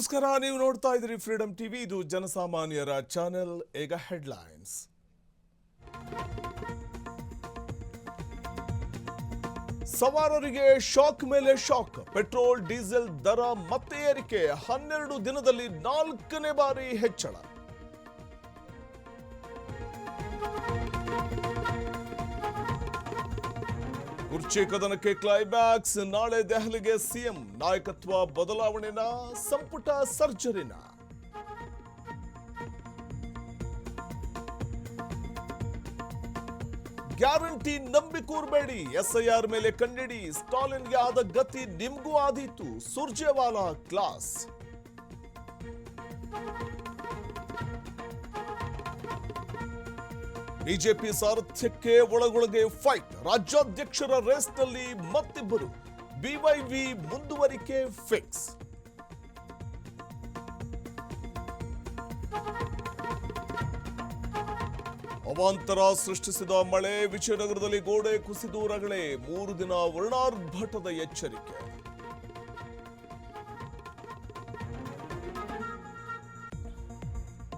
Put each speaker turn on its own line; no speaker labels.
ನಮಸ್ಕಾರ, ನೀವು ನೋಡ್ತಾ ಇದ್ದೀರಿ ಫ್ರೀಡಂ ಟಿವಿ. ಇದು ಜನಸಾಮಾನ್ಯರ ಚಾನೆಲ್. ಈಗ ಹೆಡ್ಲೈನ್ಸ್. ಸವಾರರಿಗೆ ಶಾಕ್ ಮೇಲೆ ಶಾಕ್. ಪೆಟ್ರೋಲ್ ಡೀಸೆಲ್ ದರ ಮತ್ತೆ ಏರಿಕೆ. 12 ದಿನದಲ್ಲಿ 4ನೇ ಬಾರಿ ಹೆಚ್ಚಳ. ಕುರ್ಚಿ ಕದನಕ್ಕೆ ಕ್ಲೈಮ್ಯಾಕ್ಸ್. ನಾಳೆ ದೆಹಲಿಗೆ ಸಿಎಂ. ನಾಯಕತ್ವ ಬದಲಾವಣೆನ, ಸಂಪುಟ ಸರ್ಜರಿನ. ಗ್ಯಾರಂಟಿ ನಂಬಿ ಕೂರ್ಬೇಡಿ. ಎಸ್ಐಆರ್ ಮೇಲೆ ಕಣ್ಣಿಡಿ. ಸ್ಟಾಲಿನ್ಗೆ ಆದ ಗತಿ ನಿಮ್ಗೂ ಆದೀತು. ಸುರ್ಜೇವಾಲಾ ಕ್ಲಾಸ್. ಬಿಜೆಪಿ ಸಾರಥ್ಯಕ್ಕೆ ಒಳಗೊಳಗೆ ಫೈಟ್. ರಾಜ್ಯಾಧ್ಯಕ್ಷರ ರೇಸ್ನಲ್ಲಿ ಮತ್ತಿಬ್ಬರು. ಬಿವೈವಿ ಮುಂದುವರಿಕೆ ಫಿಕ್ಸ್. ಅವಾಂತರ ಸೃಷ್ಟಿಸಿದ ಮಳೆ. ವಿಜಯನಗರದಲ್ಲಿ ಗೋಡೆ ಕುಸಿದು ರಗಳೆ. 3 ದಿನ ವರ್ಣಾರ್ಭಟದ ಎಚ್ಚರಿಕೆ.